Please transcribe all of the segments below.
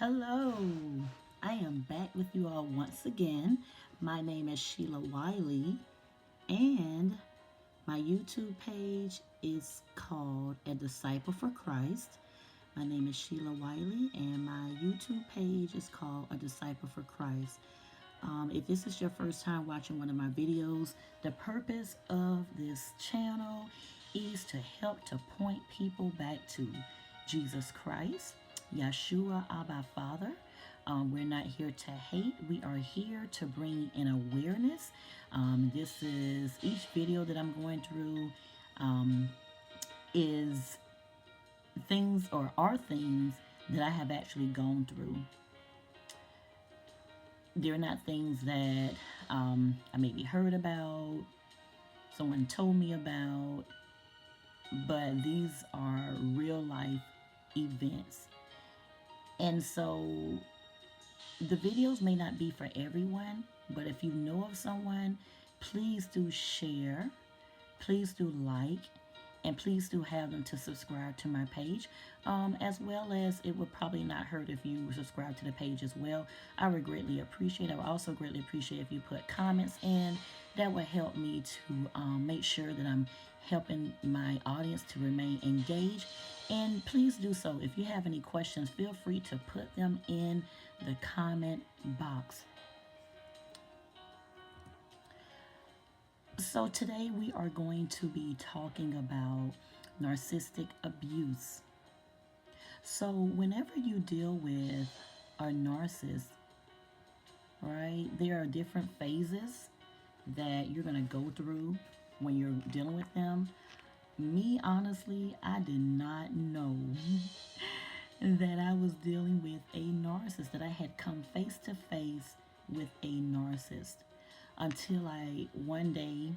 Hello, I am back with you all once again. My name is Sheila Wiley, and my YouTube page is called A Disciple for Christ. My name is Sheila Wiley, and my YouTube page is called A Disciple for Christ. If this is your first time watching one of my videos, the purpose of this channel is to help to point people back to Jesus Christ, Yeshua, Abba Father. We're not here to hate. We are here to bring in awareness. This is each video that I'm going through is things or are things that I have actually gone through. They're not things that I maybe heard about, someone told me about, but these are real life events. And so the videos may not be for everyone, but if you know of someone, please do share, please do like, and please do have them to subscribe to my page, as well as it would probably not hurt if you subscribe to the page as well. I would greatly appreciate it. I would also greatly appreciate if you put comments in. That would help me to make sure that I'm helping my audience to remain engaged. And please do so. If you have any questions, feel free to put them in the comment box. So today we are going to be talking about narcissistic abuse. So whenever you deal with a narcissist, right, there are different phases that you're going to go through when you're dealing with them. Me, honestly, I did not know that I was dealing with a narcissist, that I had come face to face with a narcissist, until I one day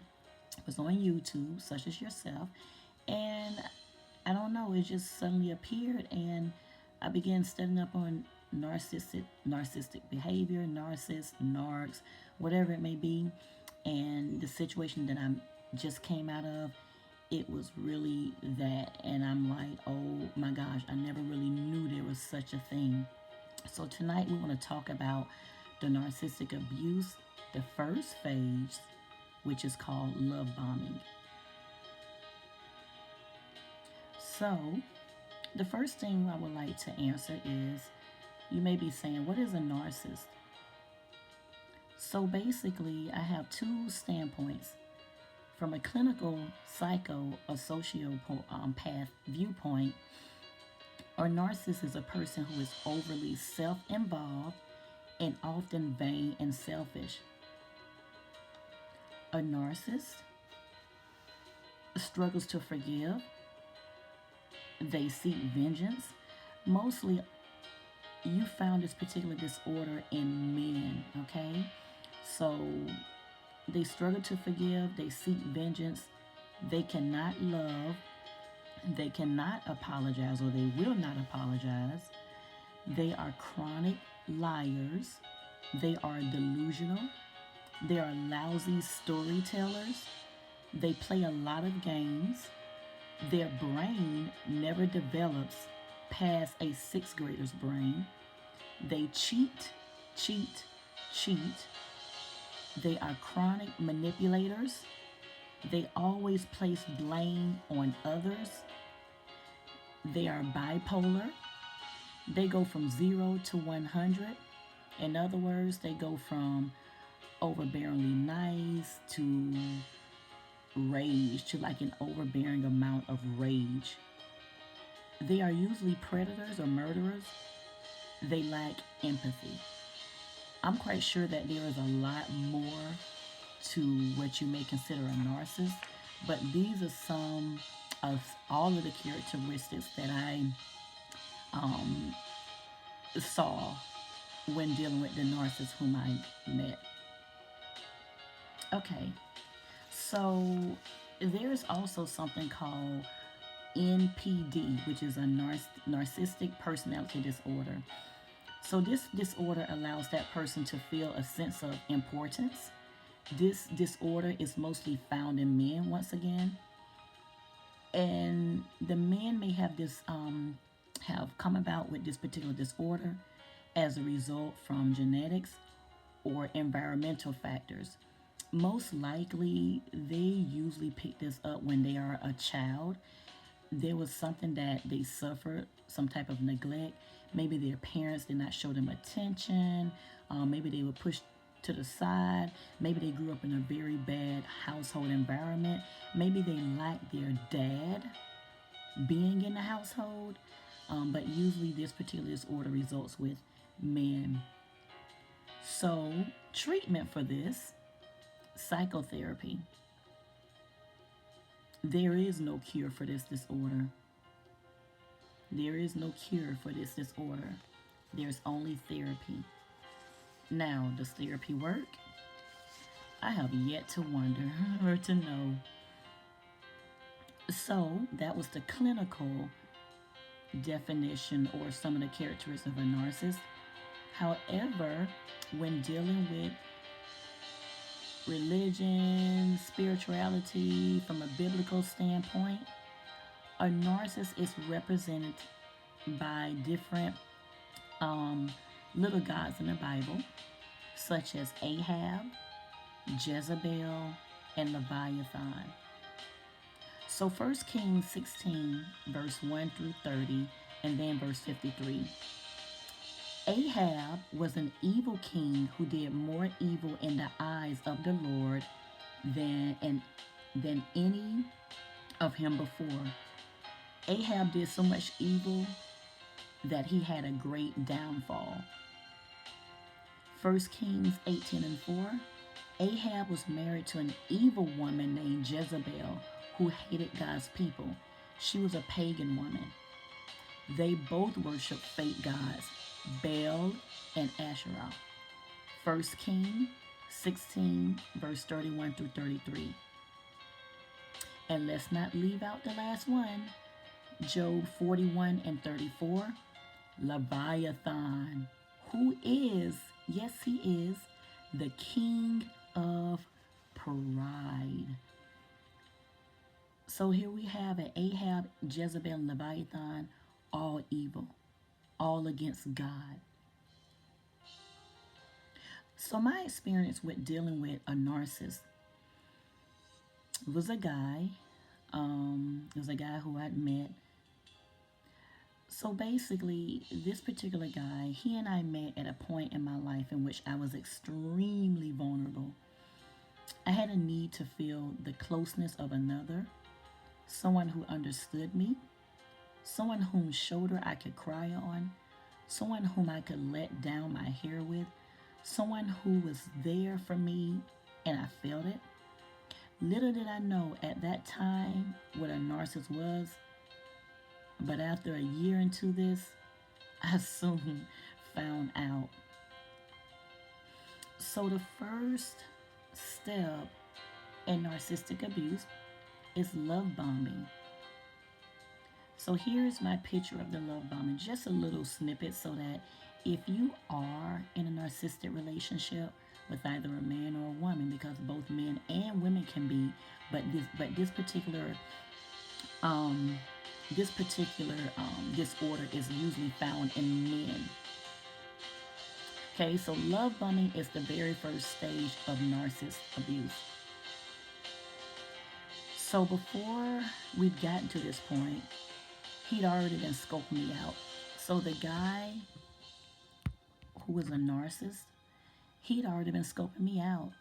was on YouTube, such as yourself, and I don't know, it just suddenly appeared, and I began studying up on narcissistic behavior, narcs, whatever it may be, and the situation that I just came out of. It was really that, and I'm like, oh my gosh, I never really knew there was such a thing. So tonight we want to talk about the narcissistic abuse, the first phase, which is called love bombing. So the first thing I would like to answer is, you may be saying, what is a narcissist? So basically, I have two standpoints. From a clinical, psycho, or sociopath viewpoint, a narcissist is a person who is overly self-involved and often vain and selfish. A narcissist struggles to forgive. They seek vengeance. Mostly, you found this particular disorder in men, okay? So they struggle to forgive, they seek vengeance, they cannot love, they cannot apologize, or they will not apologize. They are chronic liars, they are delusional, they are lousy storytellers, they play a lot of games, their brain never develops past a sixth grader's brain, they cheat. They are chronic manipulators. They always place blame on others. They are bipolar. They go from 0 to 100. In other words, they go from overbearingly nice to rage, to like an overbearing amount of rage. They are usually predators or murderers. They lack empathy. I'm quite sure that there is a lot more to what you may consider a narcissist, but these are some of all of the characteristics that I saw when dealing with the narcissist whom I met. Okay, so there's also something called NPD, which is a narcissistic personality disorder. So this disorder allows that person to feel a sense of importance. This disorder is mostly found in men, once again. And the men may have this have come about with this particular disorder as a result from genetics or environmental factors. Most likely, they usually pick this up when they are a child. There was something that they suffered, some type of neglect. Maybe their parents did not show them attention. Maybe they were pushed to the side. Maybe they grew up in a very bad household environment. Maybe they lacked their dad being in the household. But usually, this particular disorder results with men. So, treatment for this, psychotherapy. There is no cure for this disorder. There is no cure for this disorder. There's only therapy. Now, does therapy work? I have yet to wonder or to know. So, that was the clinical definition or some of the characteristics of a narcissist. However, when dealing with religion, spirituality, from a biblical standpoint, a narcissist is represented by different little gods in the Bible, such as Ahab, Jezebel, and Leviathan. So 1 Kings 16, verse 1 through 30, and then verse 53. Ahab was an evil king who did more evil in the eyes of the Lord than any of him before. Ahab did so much evil that he had a great downfall. 1 Kings 18 and 4. Ahab was married to an evil woman named Jezebel who hated God's people. She was a pagan woman. They both worshiped fake gods, Baal and Asherah. 1 Kings 16, verse 31 through 33. And let's not leave out the last one. Job 41 and 34. Leviathan, who is, yes, he is, the king of pride. So here we have an Ahab, Jezebel, and Leviathan, all evil, all against God. So my experience with dealing with a narcissist was a guy. It was a guy who I'd met. So basically, this particular guy, he and I met at a point in my life in which I was extremely vulnerable. I had a need to feel the closeness of another, someone who understood me, someone whose shoulder I could cry on, someone whom I could let down my hair with, someone who was there for me and I felt it. Little did I know at that time what a narcissist was, but after a year into this, I soon found out. So the first step in narcissistic abuse is love bombing. So here's my picture of the love bombing, just a little snippet so that if you are in a narcissistic relationship with either a man or a woman, because both men and women can be, but this particular disorder is usually found in men. Okay, so love bombing is the very first stage of narcissist abuse. So before we'd gotten to this point, he'd already been scoping me out. So the guy who was a narcissist, he'd already been scoping me out.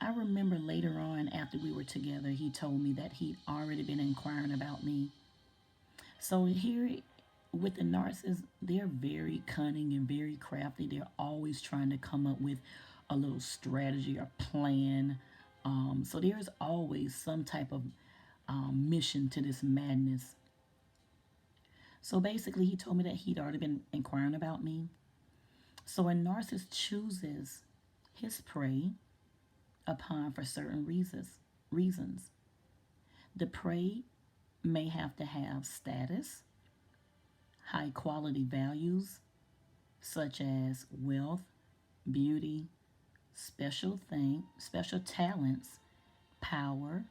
I remember later on, after we were together, he told me that he'd already been inquiring about me. So here with the narcissists, they're very cunning and very crafty. They're always trying to come up with a little strategy or plan. So there's always some type of mission to this madness. So basically, he told me that he'd already been inquiring about me. So a narcissist chooses his prey upon for certain reasons. The prey may have to have status, high quality values, such as wealth, beauty, special talents, power,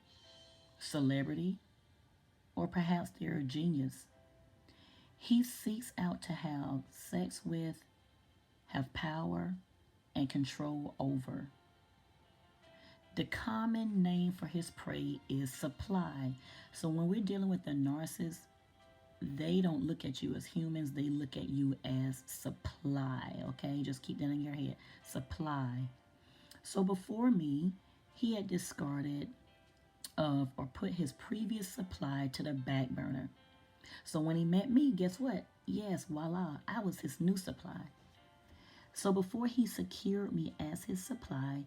celebrity, or perhaps they're a genius. He seeks out to have sex with, have power, and control over. The common name for his prey is supply. So when we're dealing with the narcissist, they don't look at you as humans, they look at you as supply. Okay, just keep that in your head. Supply. So before me, he had discarded of or put his previous supply to the back burner. So when he met me, guess what? Yes, voila, I was his new supply. So before he secured me as his supply,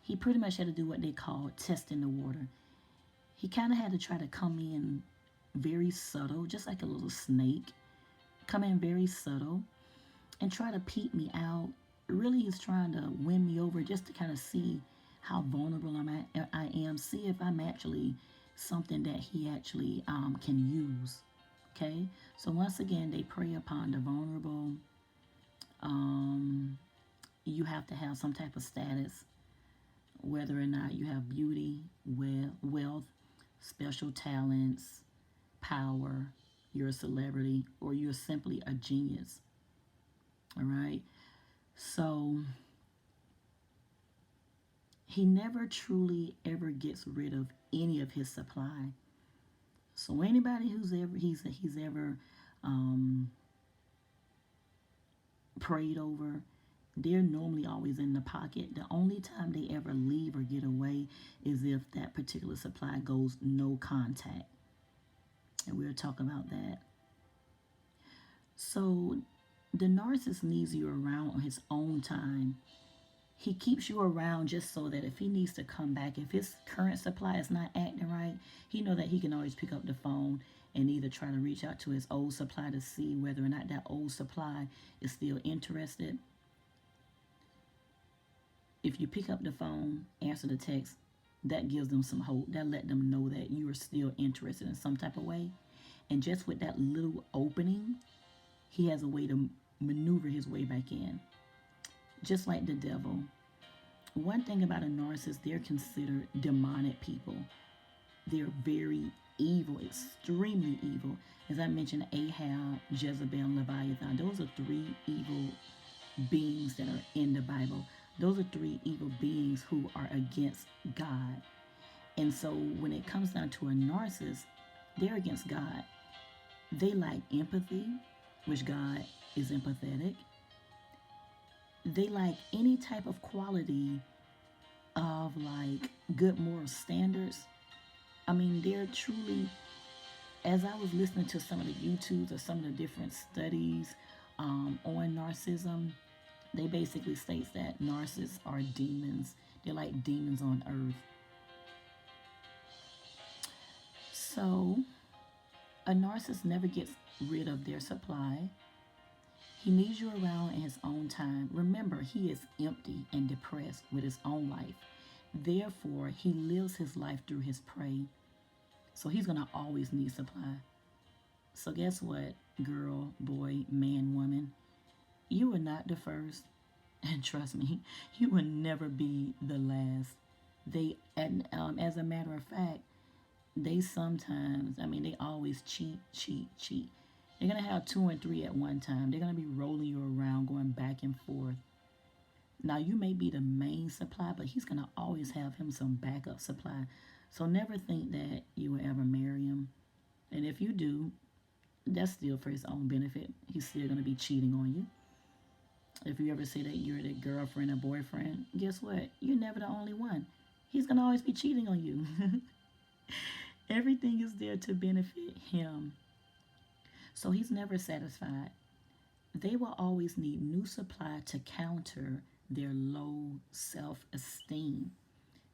he pretty much had to do what they call testing the water. He kind of had to try to come in very subtle, just like a little snake, come in very subtle and try to peep me out. Really, he's trying to win me over just to kind of see how vulnerable I am, see if I'm actually something that he actually can use. Okay, so once again, they prey upon the vulnerable. Um, you have to have some type of status, whether or not you have beauty, wealth, special talents, power, you're a celebrity, or you're simply a genius. All right. So he never truly ever gets rid of any of his supply. So anybody who's ever he's ever um, prayed over, they're normally always in the pocket. The only time they ever leave or get away is if that particular supply goes no contact. And we'll talk about that. So the narcissist needs you around on his own time. He keeps you around just so that if he needs to come back, if his current supply is not acting right, he know that he can always pick up the phone and either try to reach out to his old supply to see whether or not that old supply is still interested. If you pick up the phone, answer the text, that gives them some hope. That let them know that you are still interested in some type of way. And just with that little opening, he has a way to maneuver his way back in. Just like the devil. One thing about a narcissist, they're considered demonic people. They're very evil, extremely evil. As I mentioned, Ahab, Jezebel, and Leviathan, those are three evil beings that are in the Bible. Those are three evil beings who are against God. And so when it comes down to a narcissist, they're against God. They lack empathy, which God is empathetic. They lack any type of quality of like good moral standards. I mean, they're truly, as I was listening to some of the YouTubes or some of the different studies on narcissism, they basically states that narcissists are demons. They're like demons on earth. So a narcissist never gets rid of their supply. He needs you around in his own time. Remember, he is empty and depressed with his own life. Therefore, he lives his life through his prey. So he's going to always need supply. So guess what, girl, boy, man, woman? You are not the first. And trust me, you will never be the last. They, and as a matter of fact, they sometimes, I mean, they always cheat, cheat, cheat. They're going to have two and three at one time. They're going to be rolling you around, going back and forth. Now, you may be the main supply, but he's going to always have him some backup supply. So never think that you will ever marry him. And if you do, that's still for his own benefit. He's still going to be cheating on you. If you ever say that you're the girlfriend or boyfriend, guess what? You're never the only one. He's going to always be cheating on you. Everything is there to benefit him. So he's never satisfied. They will always need new supply to counter their low self-esteem.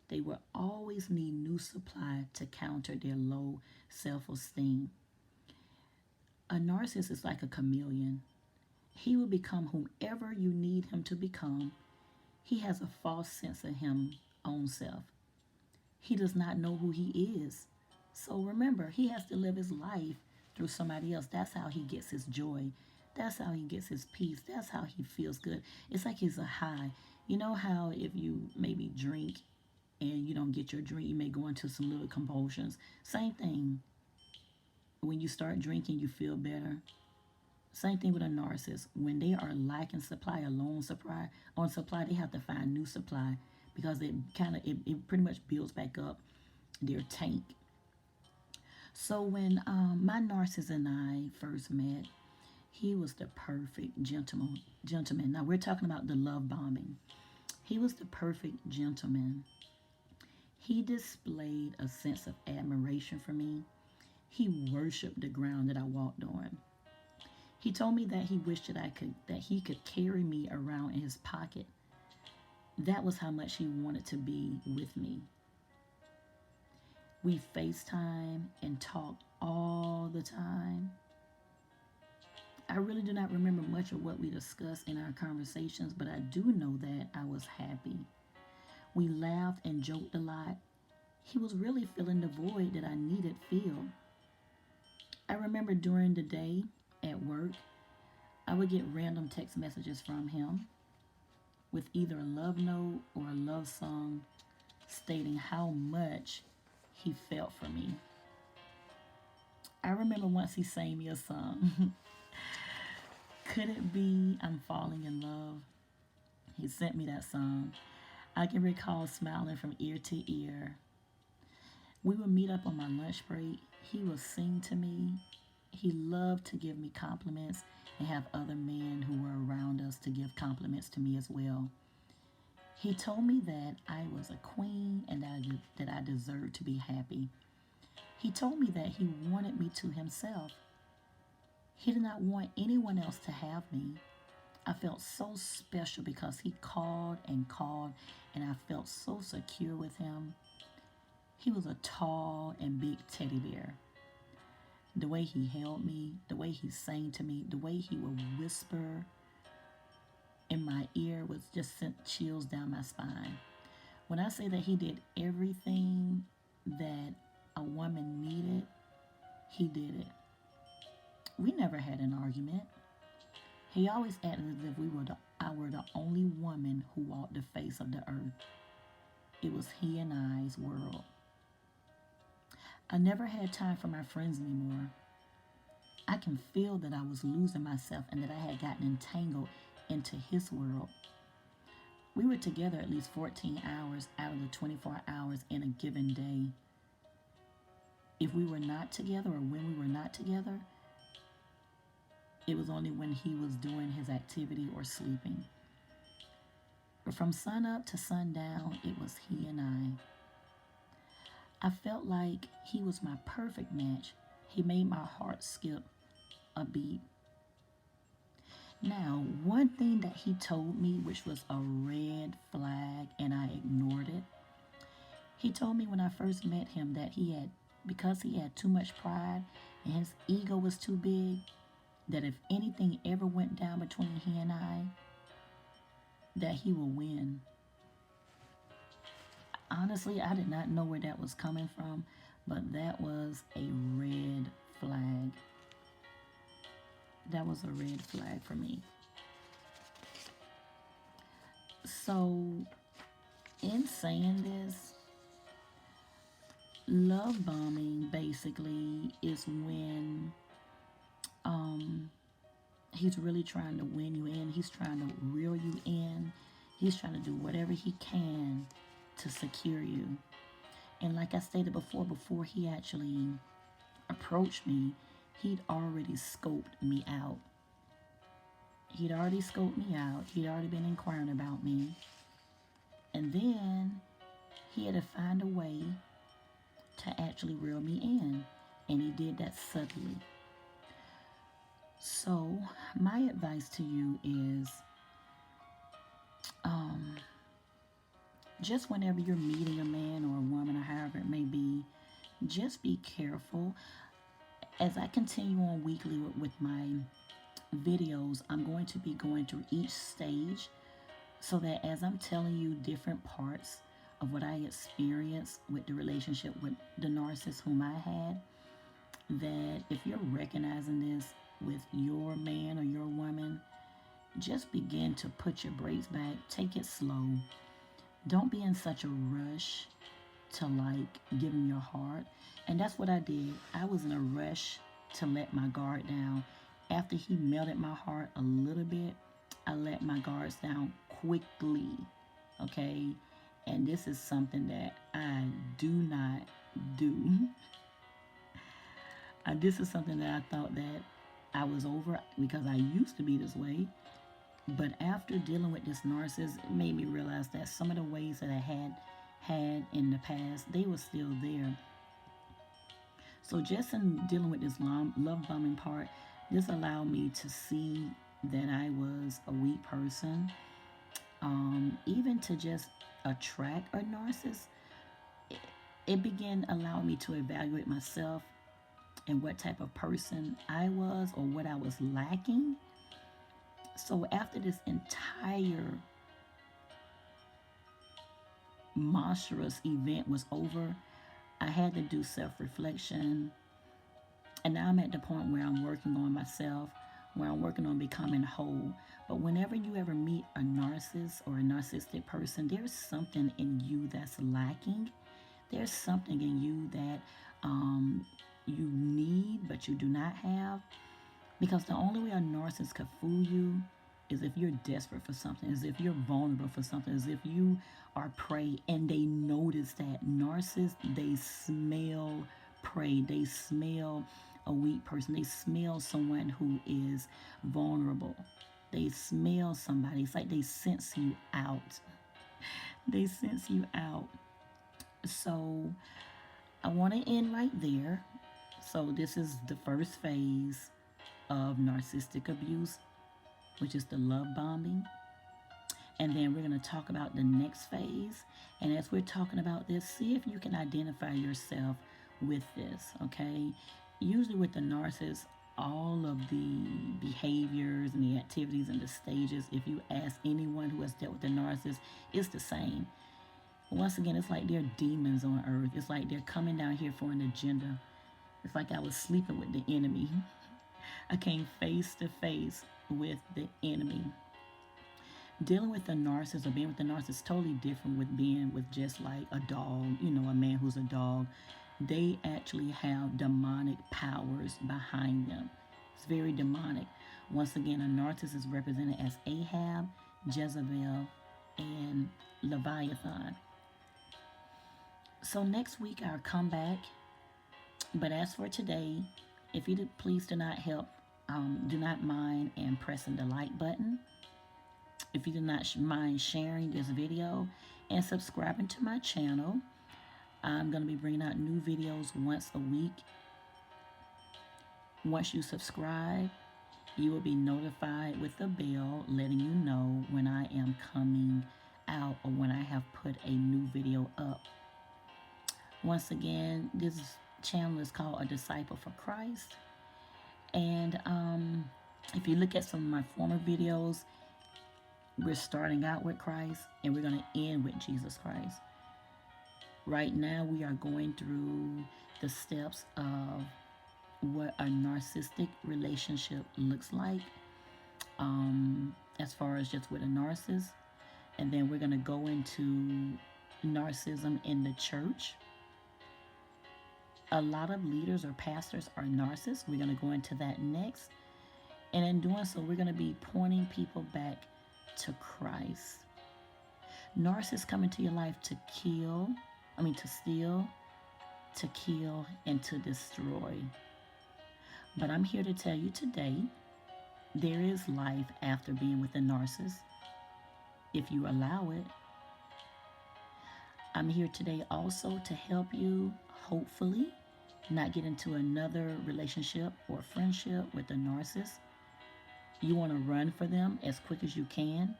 They will always need new supply to counter their low self-esteem. A narcissist is like a chameleon. He will become whomever you need him to become. He has a false sense of his own self. He does not know who he is. So remember, he has to live his life through somebody else. That's how he gets his joy. That's how he gets his peace. That's how he feels good. It's like he's a high. You know how if you maybe drink and you don't get your drink, you may go into some little compulsions. Same thing. When you start drinking, you feel better. Same thing with a narcissist. When they are lacking supply, a low on supply, they have to find new supply because it pretty much builds back up their tank. So when my narcissist and I first met, he was the perfect gentleman. Now we're talking about the love bombing. He was the perfect gentleman. He displayed a sense of admiration for me. He worshiped the ground that I walked on. He told me that he wished that he could carry me around in his pocket. That was how much he wanted to be with me. We FaceTime and talk all the time. I really do not remember much of what we discussed in our conversations, but I do know that I was happy. We laughed and joked a lot. He was really filling the void that I needed filled. I remember during the day at work, I would get random text messages from him with either a love note or a love song stating how much he felt for me. I remember once he sang me a song. Could it be I'm falling in love? He sent me that song. I can recall smiling from ear to ear. We would meet up on my lunch break. He would sing to me. He loved to give me compliments and have other men who were around us to give compliments to me as well. He told me that I was a queen and that I deserved to be happy. He told me that he wanted me to himself. He did not want anyone else to have me. I felt so special because he called and called, and I felt so secure with him. He was a tall and big teddy bear. The way he held me, the way he sang to me, the way he would whisper in my ear was just sent chills down my spine. When I say that he did everything that a woman needed, he did it. We never had an argument. He always acted as if I were the only woman who walked the face of the earth. It was he and I's world. I never had time for my friends anymore. I can feel that I was losing myself and that I had gotten entangled into his world. We were together at least 14 hours out of the 24 hours in a given day. If we were not together or when we were not together, it was only when he was doing his activity or sleeping. But from sun up to sundown, it was he and I felt like he was my perfect match. He made my heart skip a beat. Now, one thing that he told me, which was a red flag, and I ignored it. He told me when I first met him that because he had too much pride and his ego was too big, that if anything ever went down between he and I, that he will win. Honestly, I did not know where that was coming from, but that was a red flag. That was a red flag for me. So, in saying this, love bombing basically is when he's really trying to win you in. He's trying to reel you in. He's trying to do whatever he can to secure you. And like I stated before he actually approached me, he'd already scoped me out. He'd already scoped me out. He'd already been inquiring about me. And then he had to find a way to actually reel me in. And he did that subtly. So, my advice to you is just whenever you're meeting a man or a woman or however it may be, just be careful. As I continue on weekly with my videos, I'm going to be going through each stage so that as I'm telling you different parts of what I experienced with the relationship with the narcissist whom I had, that if you're recognizing this with your man or your woman, just begin to put your brakes back. Take it slow. Don't be in such a rush to give him your heart. And that's what I did. I was in a rush to let my guard down. after he melted my heart a little bit, I let my guards down quickly. Okay? And this is something that I do not do. This is something that I thought that I was over because I used to be this way. But after dealing with this narcissist, it made me realize that some of the ways that I had in the past, they were still there. So just in dealing with this love bombing part, this allowed me to see that I was a weak person. Even to just attract a narcissist, it began allowing me to evaluate myself and what type of person I was or what I was lacking. So after this entire monstrous event was over, I had to do self-reflection. And now I'm at the point where I'm working on myself, where I'm working on becoming whole. But whenever you ever meet a narcissist or a narcissistic person, there's something in you that's lacking. There's something in you that you need but you do not have. Because the only way a narcissist could fool you is if you're desperate for something, is if you're vulnerable for something, is if you are prey and they notice that. Narcissists, they smell prey, they smell a weak person, they smell someone who is vulnerable, they smell somebody. It's like they sense you out. They sense you out. So I want to end right there. So this is the first phase of narcissistic abuse, which is the love bombing. And then we're going to talk about the next phase. And as we're talking about this, see if you can identify yourself with this, okay? Usually with the narcissist, all of the behaviors and the activities and the stages, if you ask anyone who has dealt with the narcissist, it's the same. Once again, it's like they're demons on earth. It's like they're coming down here for an agenda. It's like I was sleeping with the enemy. I came face to face with the enemy. Dealing with a narcissist or being with a narcissist is totally different with being with just like a dog, a man who's a dog. They actually have demonic powers behind them. It's very demonic. Once again, a narcissist is represented as Ahab, Jezebel, and Leviathan. So next week I'll come back. But as for today, if you please do not mind and pressing the like button. If you do not mind sharing this video and subscribing to my channel, I'm going to be bringing out new videos once a week. Once you subscribe, you will be notified with a bell letting you know when I am coming out or when I have put a new video up. Once again, this channel is called A Disciple for Christ. And if you look at some of my former videos, we're starting out with Christ and we're going to end with Jesus Christ. Right now, we are going through the steps of what a narcissistic relationship looks like, as far as just with a narcissist. And then we're going to go into narcissism in the church. A lot of leaders or pastors are narcissists. We're going to go into that next. And in doing so, we're going to be pointing people back to Christ. Narcissists come into your life to steal, to kill, and to destroy. But I'm here to tell you today, there is life after being with a narcissist, if you allow it. I'm here today also to help you, hopefully, not get into another relationship or friendship with a narcissist. You want to run for them as quick as you can.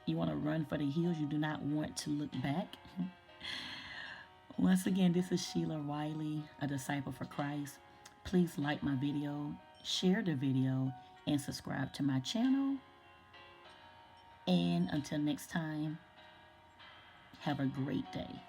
You want to run for the hills. You do not want to look back. Once again, this is Sheila Wiley, a disciple for Christ. Please like my video, share the video, and subscribe to my channel. And until next time, have a great day.